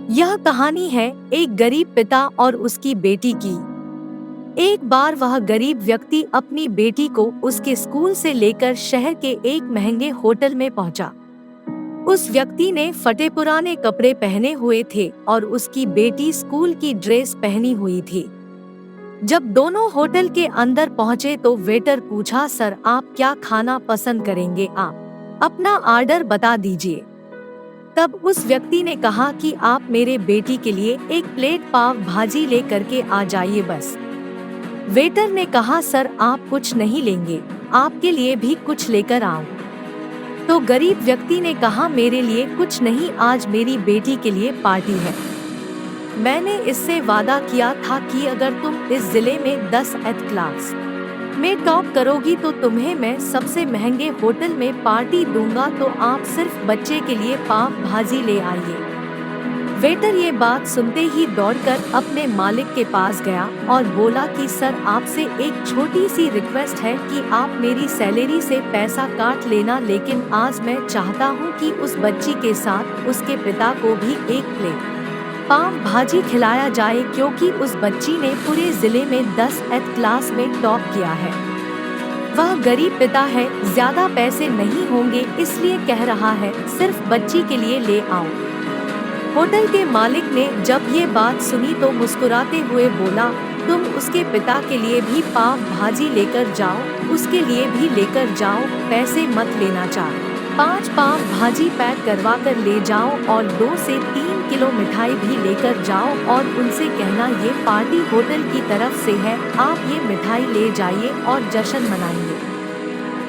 यह कहानी है एक गरीब पिता और उसकी बेटी की। एक बार वह गरीब व्यक्ति अपनी बेटी को उसके स्कूल से लेकर शहर के एक महंगे होटल में पहुंचा। उस व्यक्ति ने फटे पुराने कपड़े पहने हुए थे और उसकी बेटी स्कूल की ड्रेस पहनी हुई थी। जब दोनों होटल के अंदर पहुंचे तो वेटर पूछा, सर आप क्या खाना पसंद करेंगे, आप अपना ऑर्डर बता दीजिए। तब उस व्यक्ति ने कहा कि आप मेरे बेटी के लिए एक प्लेट पाव भाजी ले करके आ जाइए बस। वेटर ने कहा, सर आप कुछ नहीं लेंगे, आपके लिए भी कुछ लेकर आऊं। तो गरीब व्यक्ति ने कहा, मेरे लिए कुछ नहीं, आज मेरी बेटी के लिए पार्टी है। मैंने इससे वादा किया था कि अगर तुम इस जिले में 10th क्लास में टॉप करोगी तो तुम्हें मैं सबसे महंगे होटल में पार्टी दूंगा, तो आप सिर्फ बच्चे के लिए पाव भाजी ले आइए। वेटर ये बात सुनते ही दौड़कर अपने मालिक के पास गया और बोला कि सर आपसे एक छोटी सी रिक्वेस्ट है कि आप मेरी सैलरी से पैसा काट लेना, लेकिन आज मैं चाहता हूँ कि उस बच्ची के साथ उसके पिता को भी एक प्लेट पाव भाजी खिलाया जाए, क्योंकि उस बच्ची ने पूरे जिले में 10th क्लास में टॉप किया है। वह गरीब पिता है, ज्यादा पैसे नहीं होंगे इसलिए कह रहा है, सिर्फ बच्ची के लिए ले आओ। होटल के मालिक ने जब ये बात सुनी तो मुस्कुराते हुए बोला, तुम उसके पिता के लिए भी पाव भाजी लेकर जाओ, उसके लिए भी लेकर जाओ, पैसे मत लेना। 4-5 पाव भाजी पैक करवा कर ले जाओ और 2 से 3 किलो मिठाई भी लेकर जाओ और उनसे कहना ये पार्टी होटल की तरफ से है, आप ये मिठाई ले जाइए और जश्न मनाइए।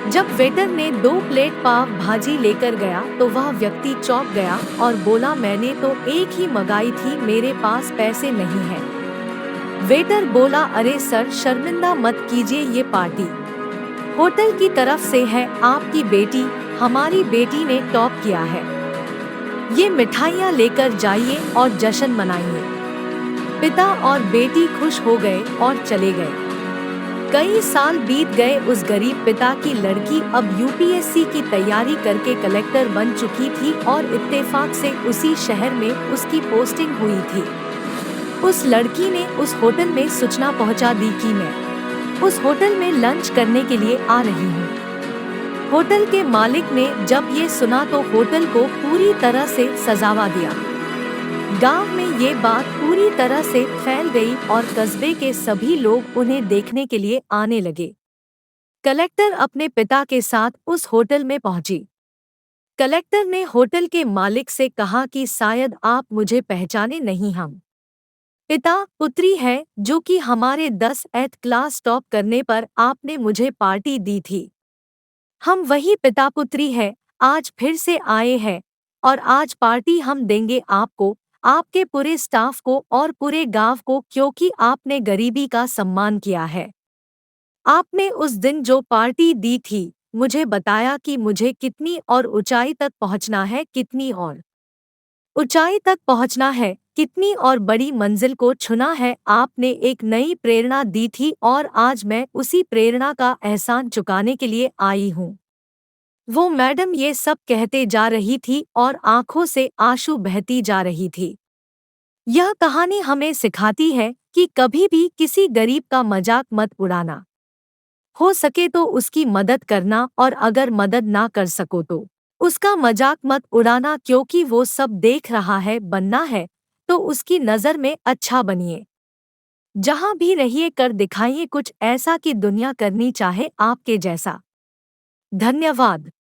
जब वेटर ने 2 प्लेट पाव भाजी लेकर गया तो वह व्यक्ति चौंक गया और बोला, मैंने तो एक ही मंगाई थी, मेरे पास पैसे नहीं है। वेटर बोला, अरे सर शर्मिंदा मत कीजिए, ये पार्टी होटल की तरफ से है, आपकी बेटी, हमारी बेटी ने टॉप किया है, ये मिठाइयाँ लेकर जाइए और जश्न मनाइए। पिता और बेटी खुश हो गए और चले गए। कई साल बीत गए, उस गरीब पिता की लड़की अब यूपीएससी की तैयारी करके कलेक्टर बन चुकी थी और इत्तेफाक से उसी शहर में उसकी पोस्टिंग हुई थी। उस लड़की ने उस होटल में सूचना पहुंचा दी कि मैं उस होटल में लंच करने के लिए आ रही हूँ। होटल के मालिक ने जब ये सुना तो होटल को पूरी तरह से सजावा दिया। गांव में ये बात पूरी तरह से फैल गई और कस्बे के सभी लोग उन्हें देखने के लिए आने लगे। कलेक्टर अपने पिता के साथ उस होटल में पहुंची। कलेक्टर ने होटल के मालिक से कहा कि शायद आप मुझे पहचाने नहीं, हम पिता पुत्री है जो कि हमारे 10th क्लास टॉप करने पर आपने मुझे पार्टी दी थी। हम वही पिता पुत्री है, आज फिर से आए हैं और आज पार्टी हम देंगे आपको, आपके पूरे स्टाफ को और पूरे गांव को, क्योंकि आपने गरीबी का सम्मान किया है। आपने उस दिन जो पार्टी दी थी, मुझे बताया कि मुझे कितनी और ऊंचाई तक पहुंचना है, कितनी और ऊंचाई तक पहुंचना है, कितनी और बड़ी मंजिल को छूना है। आपने एक नई प्रेरणा दी थी और आज मैं उसी प्रेरणा का एहसान चुकाने के लिए आई हूँ। वो मैडम ये सब कहते जा रही थी और आंखों से आंसू बहती जा रही थी। यह कहानी हमें सिखाती है कि कभी भी किसी गरीब का मजाक मत उड़ाना। हो सके तो उसकी मदद करना, और अगर मदद ना कर सको तो उसका मजाक मत उड़ाना, क्योंकि वो सब देख रहा है। बनना है तो उसकी नज़र में अच्छा बनिए। जहाँ भी रहिए कर दिखाइए कुछ ऐसा कि दुनिया करनी चाहे आपके जैसा। धन्यवाद।